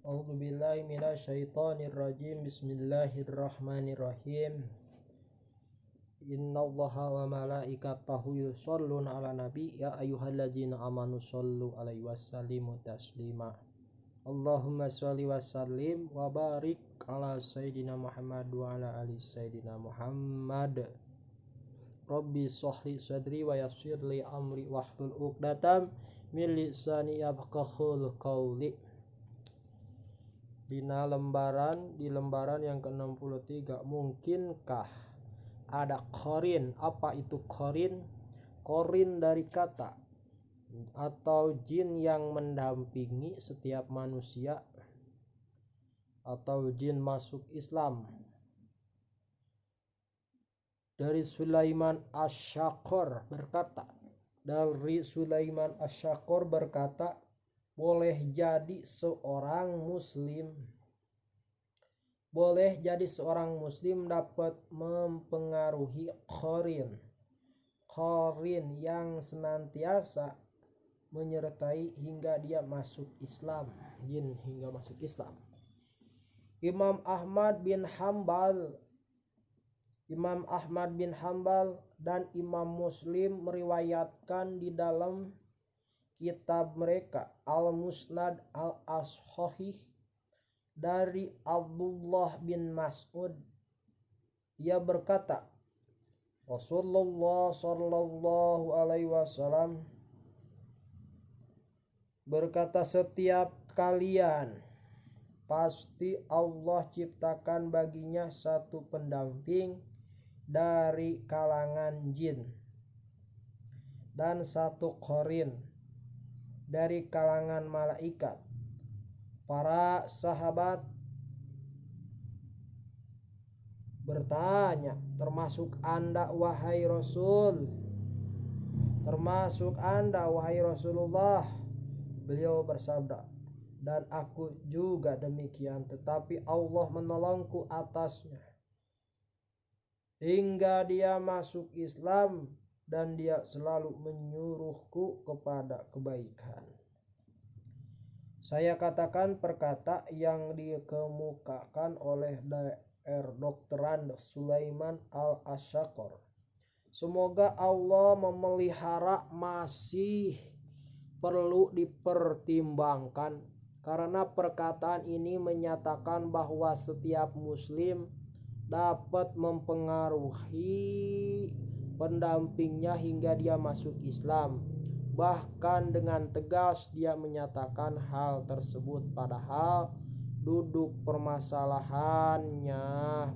A'udzu billahi minasyaitonir rajim. Bismillahirrahmanirrahim. Innallaha wa malaikatahu yusholluna 'alan nabi ya ayyuhalladzina amanu shollu 'alaihi wasallimu taslima. Allahumma sholli wa sallim wa barik ala sayyidina Muhammad wa ala ali sayyidina Muhammad. Rabbi shrahli sadri wa yassir li amri wahlul 'uqdatam min lisani yafqahul qawli. Di lembaran yang ke-63, mungkinkah ada qarin? Apa itu qarin? Qarin dari kata atau jin yang mendampingi setiap manusia atau jin masuk Islam. Dari Sulaiman Asy-Syaqor berkata, boleh jadi seorang muslim dapat mempengaruhi qarin yang senantiasa menyertai hingga dia masuk Islam, jin hingga masuk Islam. Imam Ahmad bin Hambal dan Imam Muslim meriwayatkan di dalam kitab mereka Al-Musnad Al-Ashahih dari Abdullah bin Mas'ud. Ia berkata, Rasulullah sallallahu alaihi wasallam berkata, setiap kalian pasti Allah ciptakan baginya satu pendamping dari kalangan jin dan satu qarin dari kalangan malaikat. Para sahabat bertanya, termasuk Anda wahai Rasulullah? Beliau bersabda, dan aku juga demikian, tetapi Allah menolongku atasnya hingga dia masuk Islam dan dia selalu menyuruhku kepada kebaikan. Saya katakan perkata yang dikemukakan oleh Dr. Sulaiman Al-Asy-Syaqor. Semoga Allah memelihara masih perlu dipertimbangkan, karena perkataan ini menyatakan bahwa setiap muslim dapat mempengaruhi pendampingnya hingga dia masuk Islam. Bahkan dengan tegas dia menyatakan hal tersebut, padahal duduk permasalahannya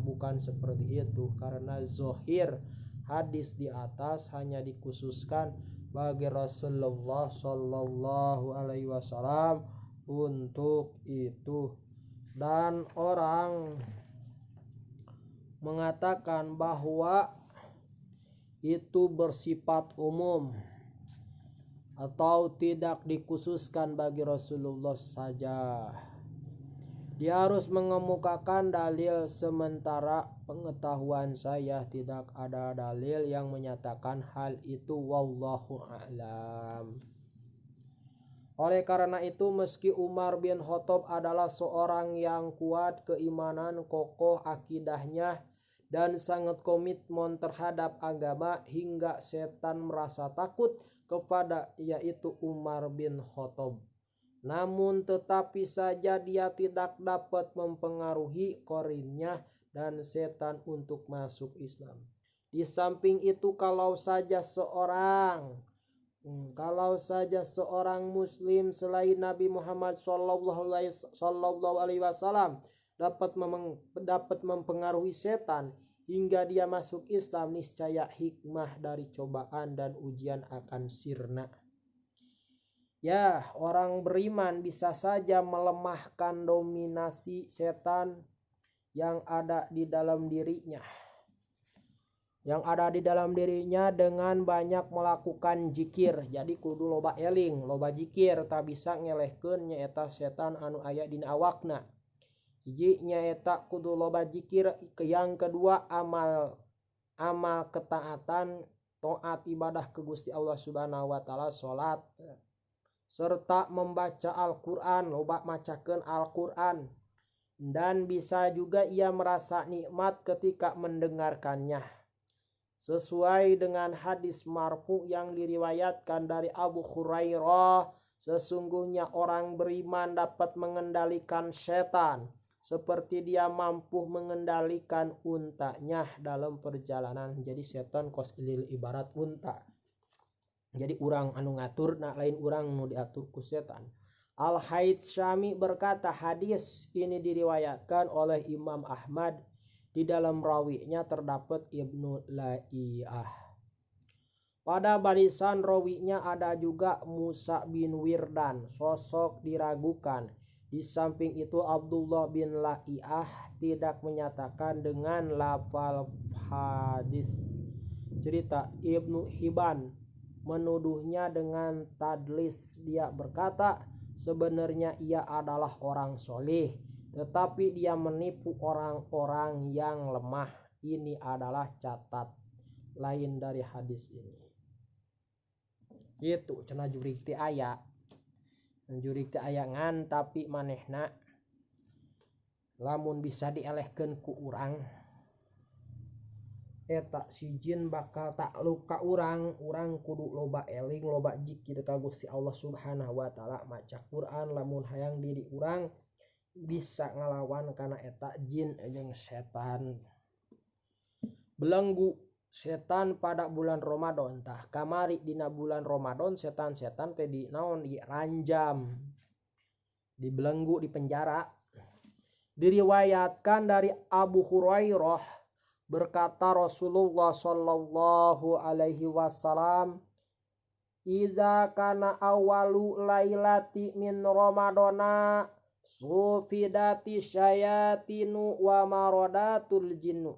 bukan seperti itu, karena zahir hadis di atas hanya dikhususkan bagi Rasulullah sallallahu alaihi wasallam untuk itu, dan orang mengatakan bahwa itu bersifat umum atau tidak dikhususkan bagi Rasulullah saja. Dia harus mengemukakan dalil, sementara pengetahuan saya tidak ada dalil yang menyatakan hal itu, wallahu a'lam. Oleh karena itu, meski Umar bin Khattab adalah seorang yang kuat keimanan, kokoh akidahnya, dan sangat komitmen terhadap agama hingga setan merasa takut kepada yaitu Umar bin Khattab, namun tetapi saja dia tidak dapat mempengaruhi qarinnya dan setan untuk masuk Islam. Di samping itu, kalau saja seorang muslim selain Nabi Muhammad sallallahu alaihi wasallam dapat mempengaruhi setan hingga dia masuk Islam, niscaya hikmah dari cobaan dan ujian akan sirna. Ya, orang beriman bisa saja melemahkan dominasi setan yang ada di dalam dirinya dengan banyak melakukan zikir. Jadi kudu loba eling, loba zikir, tak bisa ngelehkeun nyaeta setan anu aya dina awakna. Hiji nyaeta kudu loba zikir, yang kedua amal ketaatan, taat ibadah ke Gusti Allah Subhanahu wa taala, salat. serta membaca Al-Quran, loba macakeun Al-Quran, dan bisa juga ia merasa nikmat ketika mendengarkannya. Sesuai dengan hadis marfu yang diriwayatkan dari Abu Hurairah, sesungguhnya orang beriman dapat mengendalikan setan seperti dia mampu mengendalikan untanya dalam perjalanan. Jadi setan kos ibarat unta. Jadi urang anu ngatur, nah lain urang nu diatur ku setan. Al-Haythami berkata, hadis ini diriwayatkan oleh Imam Ahmad. Di dalam rawinya terdapat Ibnu Laiyah. Pada barisan rawinya ada juga Musa bin Wirdan, sosok diragukan. Di samping itu Abdullah bin Laiyah tidak menyatakan dengan lafal hadis. Cerita Ibnu Hibban menuduhnya dengan tadlis. Dia berkata, sebenarnya ia adalah orang soleh, tetapi dia menipu orang-orang yang lemah. Ini adalah catat lain dari hadis ini. Gitu cenah jurig ti aya. Jurig ti aya ngan tapi manehna lamun bisa dielehkeun ku urang eta si jin bakal takluk ka urang kudu loba eling, loba zikir ka Gusti Allah Subhanahu wa taala, maca Quran lamun hayang diri urang bisa ngalawan kana eta jin jeung setan. Belenggu setan pada bulan Ramadan tah kamari dina bulan Ramadan setan-setan teh di naon diranjam, dibelenggu, di penjara. Diriwayatkan dari Abu Hurairah berkata Rasulullah sallallahu alaihi wasallam, "Idza kana awalu lailati min Ramadana sufidati syayatinu wa maradatul jinnu."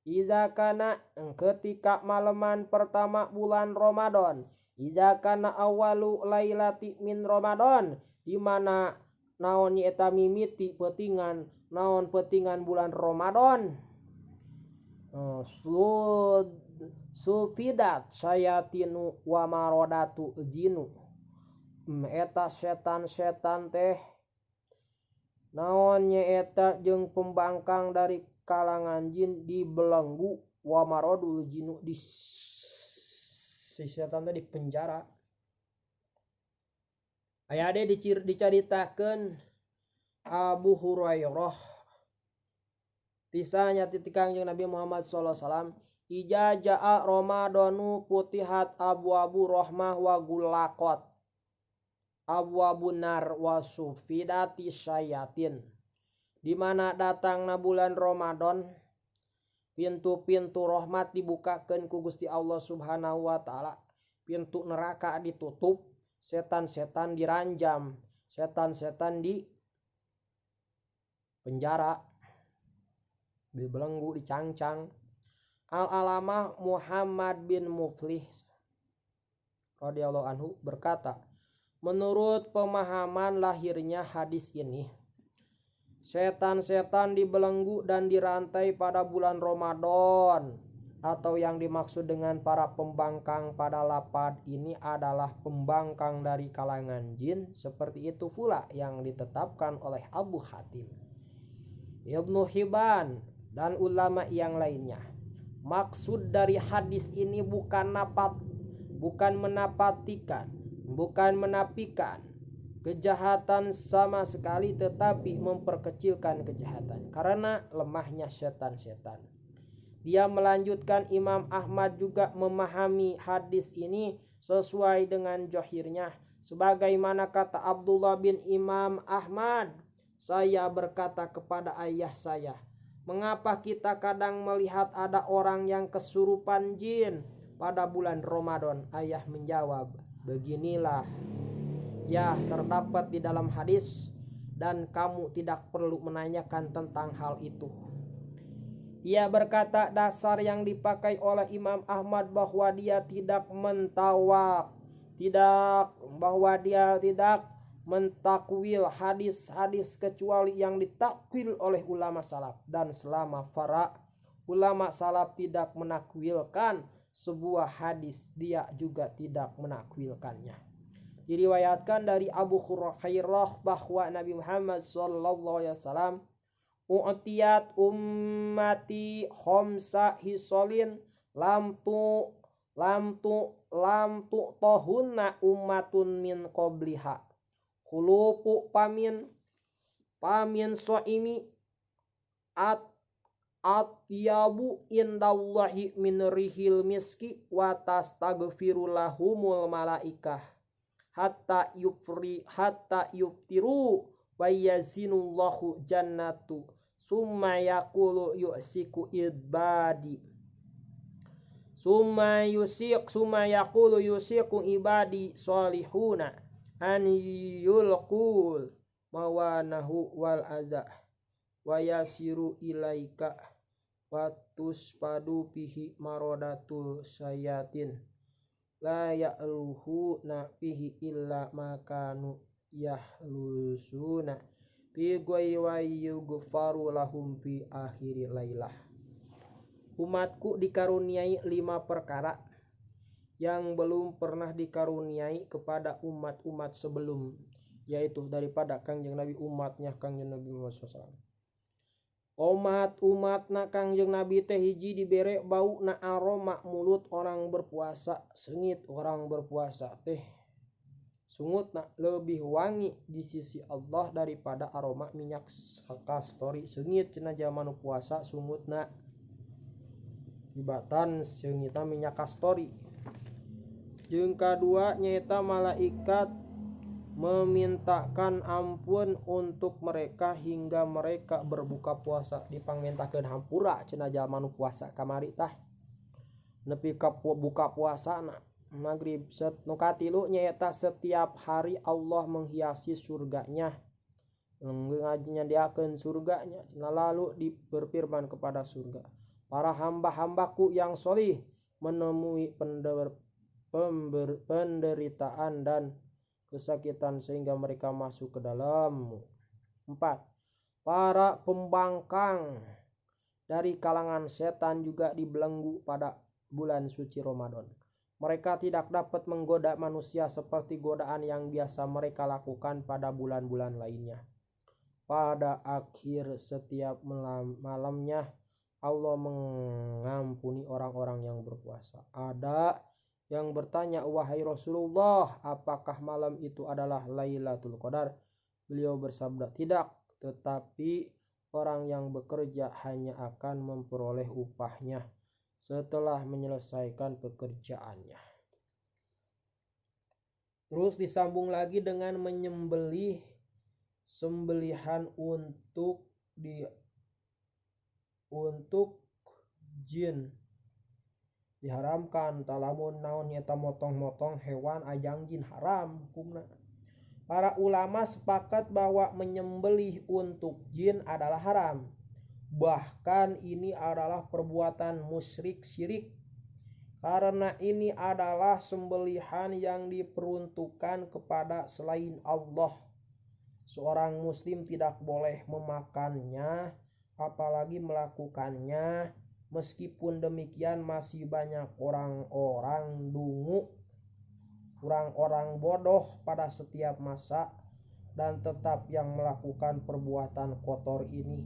Idza kana ketika malaman pertama bulan Ramadan, idza kana awalu lailati min Ramadan, di mana naon eta mimiti peutingan naon peutingan bulan Ramadan. Sufidat sayatinu wa marodatu jinu. Eta setan-setan teh naon nyaeta jeung pembangkang dari kalangan jin dibelenggu, wa marodul jinu di si setan teh di penjara. Aya de dicaritakeun Abu Hurairah tisanya titikang jeung Nabi Muhammad sallallahu alaihi wasallam, ija jaa Ramadanu putihat abwabu rahmah wa gulaqat abwabun nar wa sufidati syayatin. Di mana datangna bulan Ramadan, pintu-pintu rahmat dibukakeun ku Gusti Allah Subhanahu wa taala, pintu neraka ditutup, setan-setan diranjam, setan-setan di penjara, dibelenggu, dicangcang. Al-Alamah Muhammad bin Muflih radhiyallahu anhu berkata, menurut pemahaman lahirnya hadis ini, setan-setan dibelenggu dan dirantai pada bulan Ramadan, atau yang dimaksud dengan para pembangkang pada lapad ini adalah pembangkang dari kalangan jin. Seperti itu pula yang ditetapkan oleh Abu Hatim, Ibnu Hibban, dan ulama yang lainnya. Maksud dari hadis ini bukan menafikan kejahatan sama sekali, tetapi memperkecilkan kejahatan karena lemahnya setan-setan. Dia melanjutkan, Imam Ahmad juga memahami hadis ini sesuai dengan zahirnya, sebagaimana kata Abdullah bin Imam Ahmad, saya berkata kepada ayah saya, mengapa kita kadang melihat ada orang yang kesurupan jin pada bulan Ramadan? Ayah menjawab, beginilah ya, terdapat di dalam hadis dan kamu tidak perlu menanyakan tentang hal itu. Ia berkata, dasar yang dipakai oleh Imam Ahmad bahwa dia tidak mentakwil hadis-hadis kecuali yang ditakwil oleh ulama salaf, dan selama para ulama salaf tidak menakwilkan sebuah hadis, dia juga tidak menakwilkannya. Diriwayatkan dari Abu Hurairah bahwa Nabi Muhammad sallallahu alaihi wasallam u'tiyat ummati khamsa hisolin lam tu tohunna ummatun min qabliha khulupu pamin soimi atyabu indallahi min rihil miski wa tastaghfiru lahumul malaikah hatta yuftiru wa yazinullahu jannatu summa yaqulu yusiku ibadi summa yaqulu yusiku ibadi salihuna an yulqul mawanahu wal adha wa yasiru ilaika wa tuspadu bihi marodatul syayatin la ya'luhu na fihi illa makanu yahlusuna bi wa yughfaru lahum fi akhiri lailah. Umatku dikaruniai 5 perkara yang belum pernah dikaruniai kepada umat-umat sebelum, yaitu daripada Kangjeng Nabi umatnya Kangjeng Nabi Muhammad SAW. Umat-umatna Kangjeng Nabi teh hiji dibere bau na aroma mulut orang berpuasa, sengit orang berpuasa teh sungutna lebih wangi di sisi Allah daripada aroma minyak kastori. Sengit cenah zaman puasa sungutna ibatan seungitna minyak kastori. Jeung kadua nyaeta malaikat memintakan ampun untuk mereka hingga mereka berbuka puasa. Dipangmintakeun hampura cenah jalma nu puasa kamari tah nepi ka buka puasana maghrib. Nu katilu nyaeta setiap hari Allah menghiasi surganya, nyadiakeun surganya. Lalu berfirman kepada surga, para hamba-hambaku yang solih menemui penderitaan dan kesakitan sehingga mereka masuk ke dalam. 4. Para pembangkang dari kalangan setan juga dibelenggu pada bulan suci Ramadan. Mereka tidak dapat menggoda manusia seperti godaan yang biasa mereka lakukan pada bulan-bulan lainnya. Pada akhir setiap malamnya Allah mengampuni orang-orang yang berpuasa. Ada yang bertanya, wahai Rasulullah, apakah malam itu adalah Lailatul Qadar? Beliau bersabda, tidak, tetapi orang yang bekerja hanya akan memperoleh upahnya setelah menyelesaikan pekerjaannya. Terus disambung lagi dengan menyembelih sembelihan untuk jin. Diharamkan talamun naon nyata motong-motong hewan ajang jin haram hukumna. Para ulama sepakat bahwa menyembelih untuk jin adalah haram. Bahkan ini adalah perbuatan musyrik syirik. Karena ini adalah sembelihan yang diperuntukkan kepada selain Allah. Seorang muslim tidak boleh memakannya, apalagi melakukannya. Meskipun demikian masih banyak orang-orang dungu, orang-orang bodoh pada setiap masa dan tetap yang melakukan perbuatan kotor ini.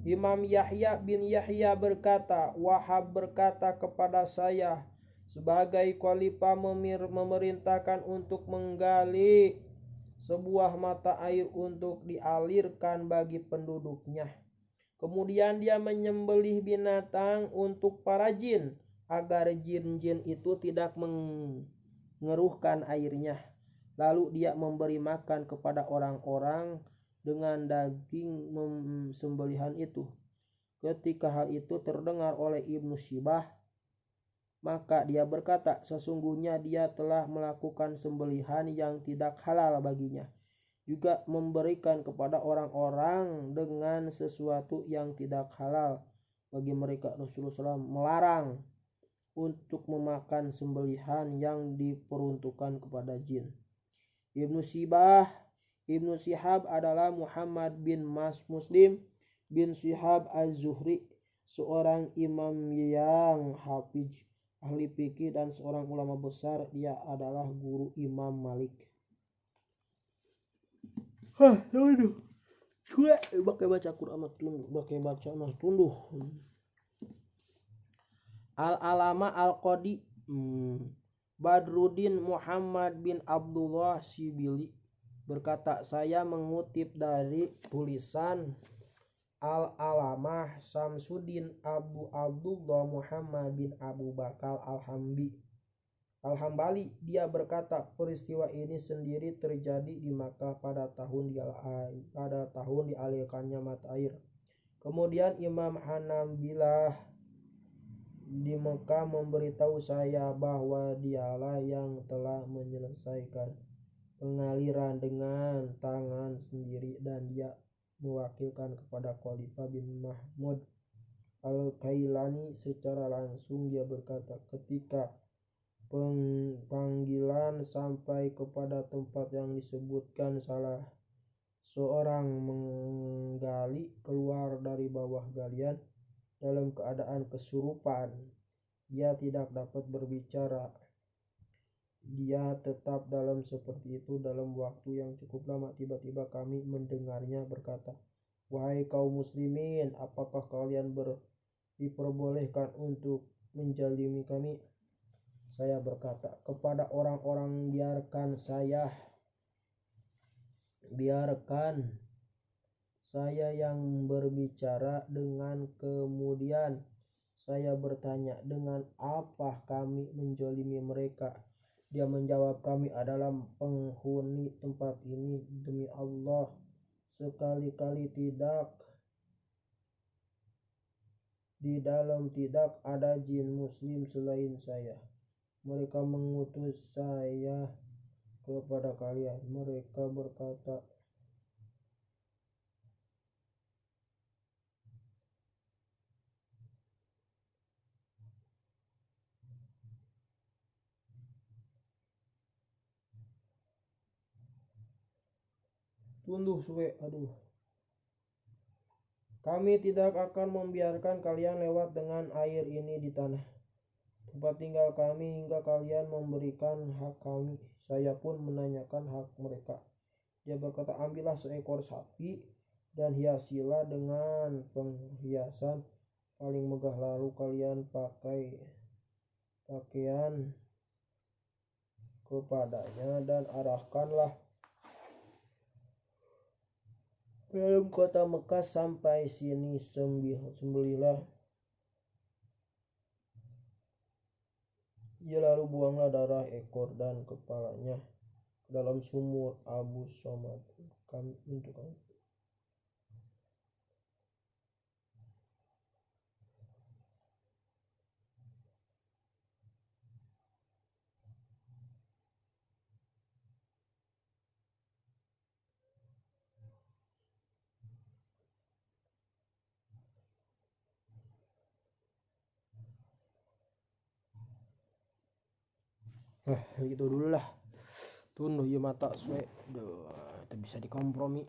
Imam Yahya bin Yahya berkata, Wahab berkata kepada saya sebagai khalifah memerintahkan untuk menggali sebuah mata air untuk dialirkan bagi penduduknya. Kemudian dia menyembelih binatang untuk para jin agar jin-jin itu tidak mengeruhkan airnya. Lalu dia memberi makan kepada orang-orang dengan daging sembelihan itu. Ketika hal itu terdengar oleh Ibnu Syibah, maka dia berkata, sesungguhnya dia telah melakukan sembelihan yang tidak halal baginya. Juga memberikan kepada orang-orang dengan sesuatu yang tidak halal bagi mereka. Rasulullah SAW melarang untuk memakan sembelihan yang diperuntukkan kepada jin. Ibnu Shihab adalah Muhammad bin Muslim bin Shihab az-Zuhri, seorang imam yang hafiz. ahli fikih dan seorang ulama besar. Dia adalah guru Imam Malik. Tunduh. Bakai baca Quran mah tunduh, bakai baca mah tunduh. Al-Alama Al-Qadi Badruddin Muhammad bin Abdullah Sibili berkata, saya mengutip dari tulisan Al-Alamah Samsuddin Abu Abdullah Muhammad bin Abu Bakar Al-Hambali. Dia berkata, peristiwa ini sendiri terjadi di Makkah pada tahun dialirkannya mata air. Kemudian Imam Hanabilah di Mekah memberitahu saya bahwa dialah yang telah menyelesaikan pengaliran dengan tangan sendiri, dan dia mewakilkan kepada Khalifah bin Mahmud Al-Kailani secara langsung. Dia berkata, ketika panggilan sampai kepada tempat yang disebutkan, salah seorang menggali keluar dari bawah galian dalam keadaan kesurupan. Dia tidak dapat berbicara. Dia tetap dalam seperti itu dalam waktu yang cukup lama. Tiba-tiba kami mendengarnya berkata, wahai kaum muslimin, apakah kalian diperbolehkan untuk menjalimi kami? Saya berkata kepada orang-orang, biarkan saya yang berbicara. Dengan kemudian saya bertanya, dengan apa kami menjolimi mereka? Dia menjawab, kami adalah penghuni tempat ini. Demi Allah, sekali-kali di dalam tidak ada jin muslim selain saya. Mereka mengutus saya kepada kalian. Mereka berkata, kami tidak akan membiarkan kalian lewat dengan air ini di tanah tempat tinggal kami hingga kalian memberikan hak kami. Saya pun menanyakan hak mereka. Dia berkata, ambillah seekor sapi dan hiasilah dengan penghiasan paling megah, lalu kalian pakai pakaian kepadanya dan arahkanlah dalam kota Mekah sampai sini. Sembelihlah ia, lalu buanglah darah ekor dan kepalanya ke dalam sumur Abu Somad untuk kami. Gitu dulu lah. Tunduh ya mata suwe. Itu bisa dikompromi.